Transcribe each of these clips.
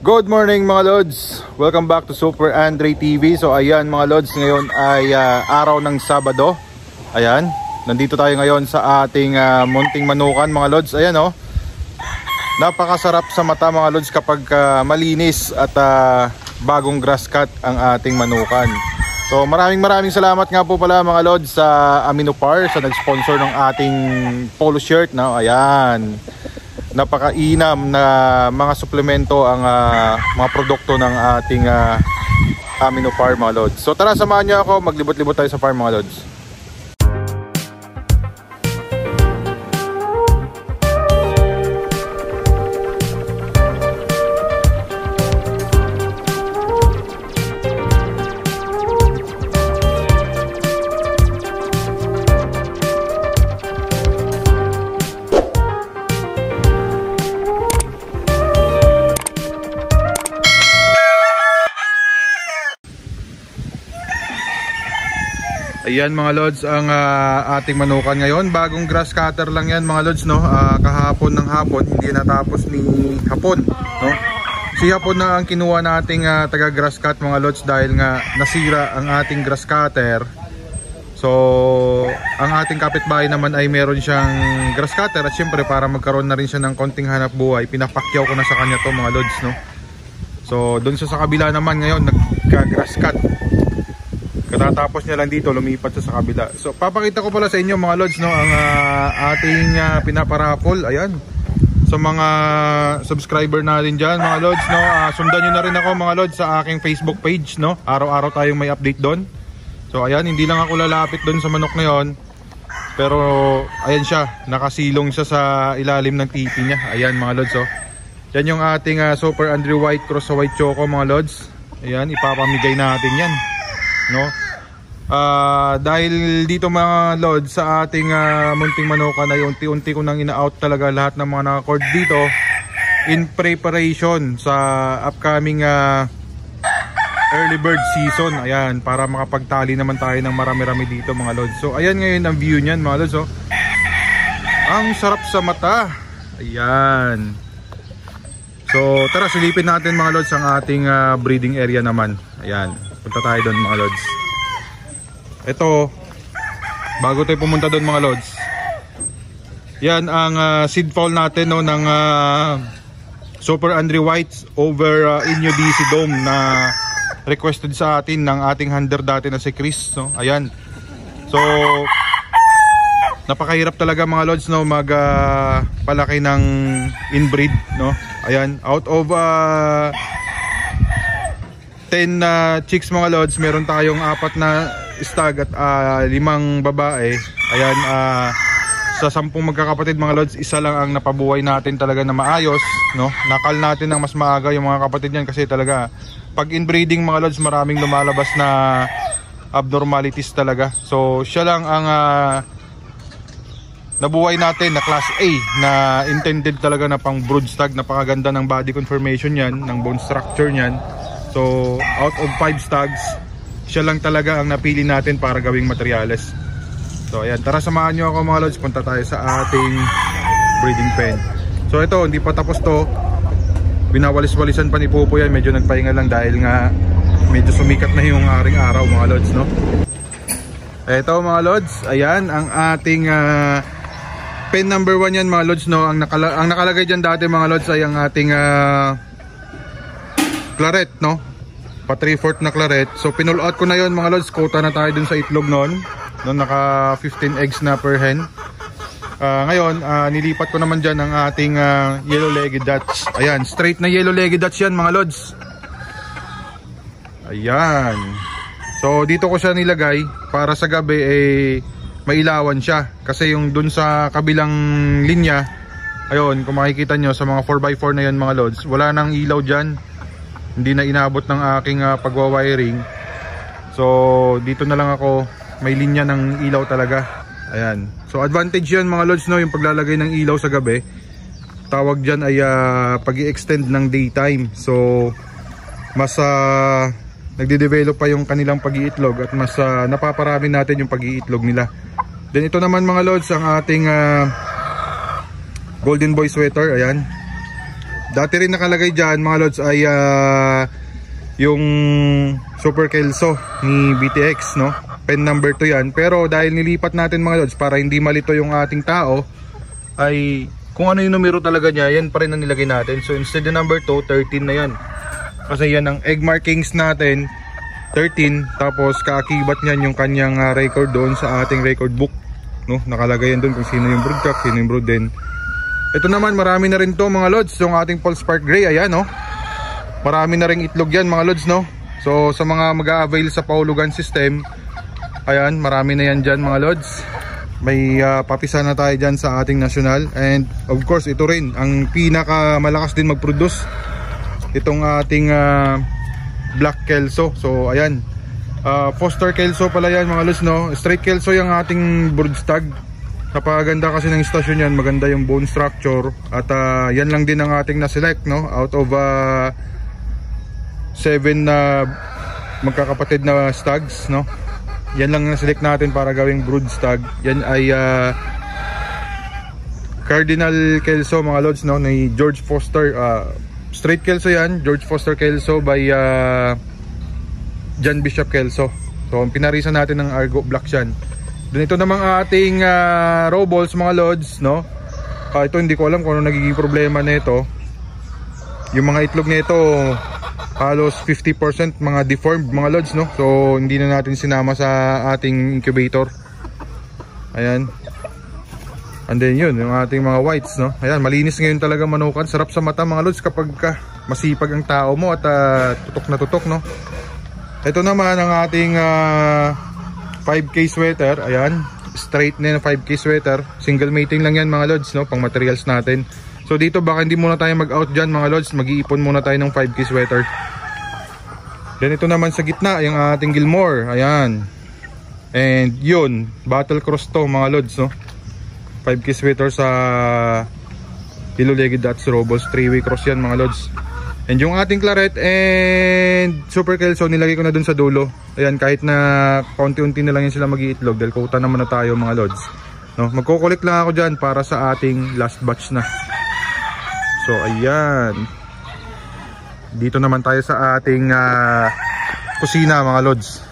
Good morning mga Lods, welcome back to Super Andre TV. So ayan mga Lods, ngayon ay araw ng Sabado. Ayan, nandito tayo ngayon sa ating munting manukan mga Lods. Ayan oh, napakasarap sa mata mga Lods kapag malinis at bagong grass cut ang ating manukan. So maraming salamat nga po pala mga Lods sa Aminopar sa nag-sponsor ng ating polo shirt. No? Ayan, napakainam na mga suplemento ang mga produkto ng ating Aminopar mga Lods. So tara, samahan niyo ako, maglibot-libot tayo sa farm mga Lods. Ayan mga Lods, ang ating manukan ngayon. Bagong grass cutter lang yan mga Lods, no? Kahapon ng hapon, hindi natapos ni hapon, no? Si hapon na ang kinuha nating taga grass cut mga Lods dahil nga nasira ang ating grass cutter. So ang ating kapitbahay naman ay meron siyang grass cutter at syempre para magkaroon na rin siya ng konting hanap buhay, pinapakyaw ko na sa kanya to mga Lods, no? So doon sa kabila naman ngayon nagka-grass cut. Katatapos niya lang dito, lumipat siya sa kabila. So papakita ko pala sa inyo mga Lods, no, ang ating pinaparapol. Ayan, sa mga subscriber natin dyan mga Lods, no, sundan nyo na rin ako mga Lods sa aking Facebook page, no. Araw-araw tayong may update doon. So ayan, hindi lang ako lalapit doon sa manok na yon, pero ayan siya, nakasilong siya sa ilalim ng tipi niya. Ayan mga Lods, oh. Yan yung ating Super Andre White Cross sa White Choco mga Lods. Ayan, ipapamigay natin yan, no. Dahil dito mga Lods sa ating munting manukan ay unti-unti ko nang ina-out talaga lahat ng mga naka-cord dito in preparation sa upcoming early bird season. Ayan, para makapagtali naman tayo ng marami-rami dito mga Lods. So ayan ngayon ang view niyan mga Lods, oh. Ang sarap sa mata. Ayan. So tara, silipin natin mga Lods ang ating breeding area naman. Ayan, punta tayo doon mga Lods. Ito, bago tayo pumunta doon mga Lods, yan ang seed fowl natin, no, ng Super Andre Whites over Inyo DC Dome na requested sa atin ng ating hunter dati na si Chris, no? Ayan, so napakahirap talaga mga Lods, no, palaki ng inbreed, no? Ayan, out of 10 chicks mga Lods, meron tayong 4 na stag at 5 babae. Ayan, sa 10 magkakapatid mga Lods, isa lang ang napabuhay natin talaga na maayos, no? Nakal natin ng mas maaga yung mga kapatid niyan kasi talaga pag inbreeding mga Lods, maraming lumalabas na abnormalities talaga. So siya lang ang nabuhay natin na class A na intended talaga na pang brood stag. Napakaganda ng body conformation niyan, ng bone structure niyan. So out of 5 stags, siya lang talaga ang napili natin para gawing materyales. So ayan, tara samahan nyo ako mga Lods, punta tayo sa ating breeding pen. So ito, hindi pa tapos to, binawalis-walisan pa ni Popo yan. Medyo nagpahinga lang dahil nga medyo sumikat na yung aring araw mga Lods, no? Ito mga Lods, ayan ang ating pen number 1 yan mga Lods, no? Ang nakalagay dyan dati mga Lods ay ang ating claret, no? Pa 3/4 na claret. So pinull out ko na yon mga Lods. Quota na tayo dun sa itlog noon naka 15 eggs na per hen. Ngayon nilipat ko naman dyan ang ating yellow-legged Dutch. Ayan, straight na yellow-legged Dutch yan mga Lods. Ayan, so dito ko siya nilagay para sa gabi mailawan siya. Kasi yung dun sa kabilang linya, ayun, kung makikita nyo sa mga 4x4 na yan mga Lods, wala nang ilaw dyan. Hindi na inabot ng aking pagwawiring. So dito na lang ako, may linya ng ilaw talaga. Ayan, so advantage yan mga Lods, no, yung paglalagay ng ilaw sa gabi. Tawag dyan ay pag-i-extend ng daytime. So mas nagde-develop pa yung kanilang pag-iitlog at mas napaparami natin yung pag-iitlog nila. Then ito naman mga Lods ang ating Golden Boy sweater. Ayan, Dati rin nakalagay dyan mga lods ay yung Super Kelso ni BTX, no? Pen number 2 yan. Pero dahil nilipat natin mga lods para hindi malito yung ating tao, ay kung ano yung numero talaga niya, yan pa rin ang nilagay natin. So instead ng number 2, 13 na yan. Kasi yan ang egg markings natin, 13. Tapos kaakibat niyan yung kanyang record doon sa ating record book, no? Nakalagay yan doon kung sino yung broodcock, sino yung brood din. Ito naman, marami na rin to mga lods, yung ating Pulse Spark Gray, ayan, no? Marami na rin itlog yan mga lods, no? So sa mga mag-a-avail sa paulugan system, ayan, marami na yan dyan mga lods. May papisa na tayo dyan sa ating national. And of course, ito rin ang pinaka malakas din mag-produce, itong ating Black Kelso. So ayan, Foster Kelso pala yan mga lods, no? Straight Kelso yung ating brood stag. Napakaganda kasi ng istasyon yan, maganda yung bone structure. At yan lang din ang ating na-select, no? Out of 7 na magkakapatid na stags, no? Yan lang na-select natin para gawing brood stag. Yan ay Cardinal Kelso mga lods, no? Ni George Foster. Straight Kelso yan, George Foster Kelso by John Bishop Kelso. So pinarisan natin ng Argo Black yan. Dito namang ating raw balls mga lods, no? Ito hindi ko alam kung ano nagiging problema nito. Yung mga itlog nito halos 50% mga deformed mga lods, no? So hindi na natin sinama sa ating incubator. Ayan. And then yun, yung ating mga whites, no? Ayan, malinis ngayon talaga manukan. Sarap sa mata mga lods kapag masipag ang tao mo at tutok na tutok, no? Ito naman ang ating 5K sweater. Ayan, straight na 5K sweater. Single mating lang yan mga lods, no? Pang materials natin. So dito baka hindi muna tayo mag-out dyan mga lods. Mag-iipon muna tayo ng 5K sweater. Then ito naman sa gitna, yung ating Gilmore. Ayan. And yun, battle cross to mga lods, no? 5K sweater sa Yellow-legged Dutch Robles. 3-way cross yan mga lods. And yung ating Claret and Super Kelso, nilagay ko na dun sa dulo. Ayan, kahit na kaunti-unti na lang yan sila mag-iitlog dahil kuta naman na tayo mga lods, no? Magkukulik lang ako dyan para sa ating last batch na. So ayan, dito naman tayo sa ating kusina mga lods.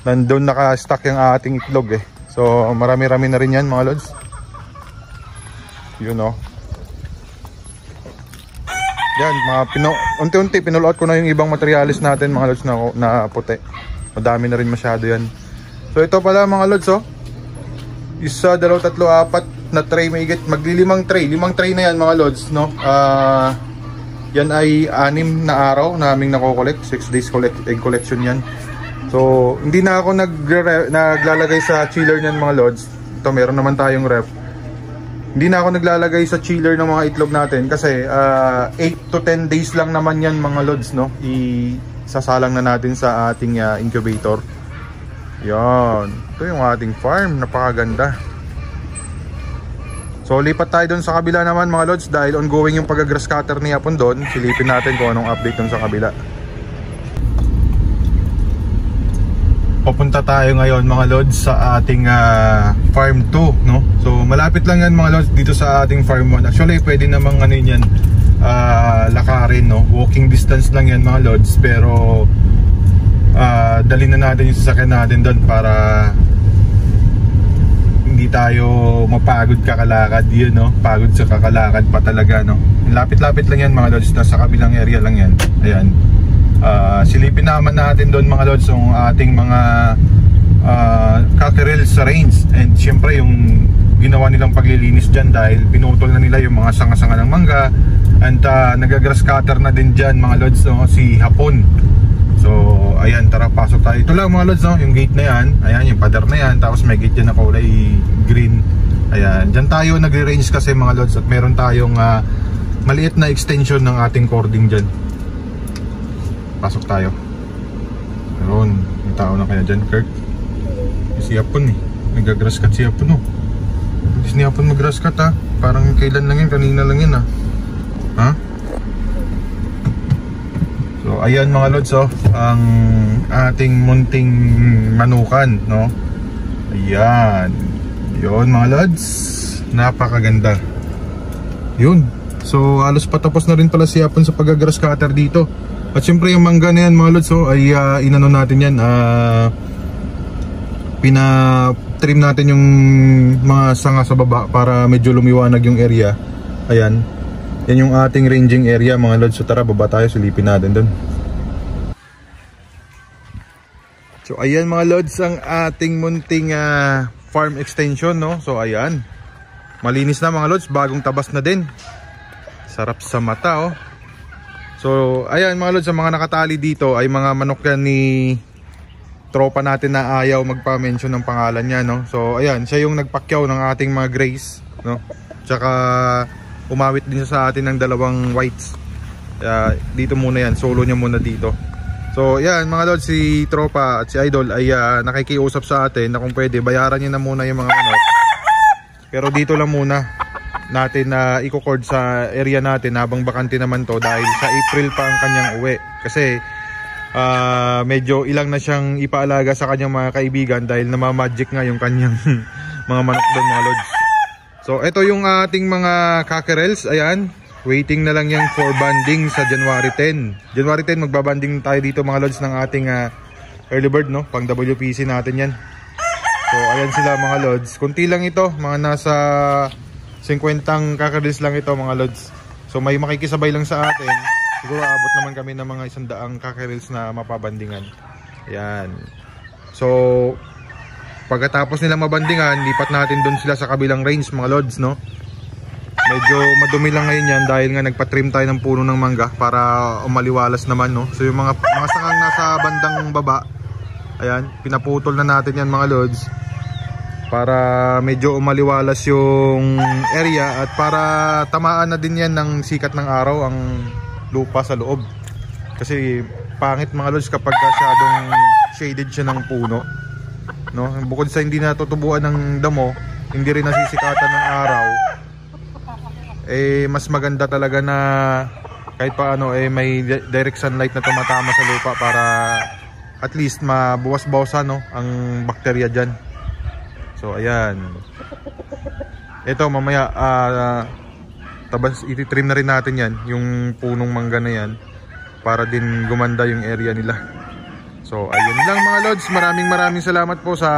Nandun naka-stack yung ating itlog eh. So marami-rami na rin yan mga lods. Yun o. Yan, mga unti-unti pinulot ko na yung ibang materialis natin mga lods na puti. Madami na rin masyado yan. So ito pala mga lods, oh. Isa, dalawa, tatlo, apat na tray, maigit magli-5 tray. 5 tray na yan mga lods, no? Yan ay 6 na araw naming nako-collect. 6 days egg collection yan. So hindi na ako naglalagay sa chiller niyan mga lods. Ito meron naman tayong ref. Hindi na ako naglalagay sa chiller ng mga itlog natin kasi 8 to 10 days lang naman yan mga lods, no? Isasalang na natin sa ating incubator. Yan, ito yung ating farm, napakaganda. So lipat tayo dun sa kabila naman mga lods dahil ongoing yung pag-grass cutter ni Hapon doon. Silipin natin kung anong update dun sa kabila. Papunta tayo ngayon mga lods sa ating farm 2, no? So malapit lang yan mga lods dito sa ating farm 1. Actually pwede namang ano yan, lakarin, no? Walking distance lang yan mga lods. Pero dalhin na natin yung sasakyan natin doon para hindi tayo mapagod kakalakad. Yun, no? Pagod sa kakalakad pa talaga, no? Lapit-lapit lang yan mga lods, sa kabilang area lang yan. Ayan. Silipin naman natin doon mga lods yung ating mga cockerels sa range. And syempre yung ginawa nilang paglilinis dyan dahil pinutol na nila yung mga sanga-sanga ng mangga. And nagagrass cutter na din dyan mga lods, no? Si Hapon. So ayan, tara pasok tayo. Ito lang mga lods, no? Yung gate na yan. Ayan, yung pader na yan. Tapos may gate yan na kulay green. Ayan, dyan tayo nagre-range kasi mga lods. At meron tayong maliit na extension ng ating cording dyan. Pasok tayo. Meron, may tao na kaya dyan, Kurt? Si Hapon eh, nag-grass cut si Hapon, oh. Hindi si Hapon mag-grass cut, ha. Parang kailan lang yan, kanina lang yan, ha. Ha? So ayan mga lods, oh, ang ating munting manukan, no? Ayan. Yun mga lods, napakaganda. Yun, So halos patapos na rin pala si Hapon sa pag-grass cutter dito. At syempre yung mangga na yan mga lods, so ay inano natin yan, pina-trim natin yung mga sanga sa baba para medyo lumiwanag yung area. Ayan, yan yung ating ranging area mga lods. So tara, baba tayo, silipin natin dun. So ayan mga lods, ang ating munting farm extension, no? So ayan, malinis na mga lods, bagong tabas na din. Sarap sa mata, oh. So ayan mga lods, ang mga nakatali dito ay mga manok yan ni tropa natin na ayaw magpa-mention ng pangalan niya, no? So ayan, siya yung nagpakyaw ng ating mga grays, no? Tsaka umawit din siya sa atin ng dalawang whites. Dito muna yan, solo niya muna dito. So yan mga lods, si tropa at si idol ay nakikiusap sa atin na kung pwede bayaran niya na muna yung mga manok, pero dito lang muna natin na i-record sa area natin habang bakante naman to, dahil sa April pa ang kanyang uwi. Kasi medyo ilang na siyang ipaalaga sa kanyang mga kaibigan dahil namamagic nga yung kanyang mga manok doon mga lods. So ito yung ating mga cockerels, ayan, waiting na lang yan for banding sa January 10. January 10 magbabanding tayo dito mga lods ng ating early bird, no? Pang WPC natin yan. So ayan sila mga lods, kunti lang ito, mga nasa 50 cockerels lang ito mga lods. So may makikisabay lang sa atin, siguro abot naman kami ng mga 100 cockerels na mapabandingan. Ayan. So pagkatapos nila mabandingan, lipat natin doon sila sa kabilang range mga lods, no? Medyo madumi lang ngayon yan dahil nga nagpa-trim tayo ng puno ng mangga para umaliwalas naman, no? So yung mga sangang nasa bandang baba, ayan, pinaputol na natin yan mga lods para medyo umaliwalas yung area at para tamaan na din yan ng sikat ng araw ang lupa sa loob. Kasi pangit mga lods kapag masyadong shaded siya ng puno, no? Bukod sa hindi natutubuan ng damo, hindi rin nasisikatan ng araw, mas maganda talaga na kahit paano may direct sunlight na tumatama sa lupa para at least mabawas-bawasan, no, ang bakterya dyan. So ayan, ito mamaya ititrim na rin natin yan, yung punong mangga na yan, para din gumanda yung area nila. So ayun lang mga lods, maraming salamat po sa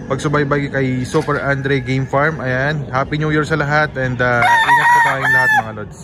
pagsubaybay kay Super Andre Game Farm. Ayan, Happy New Year sa lahat, and ingat po tayong lahat mga lods.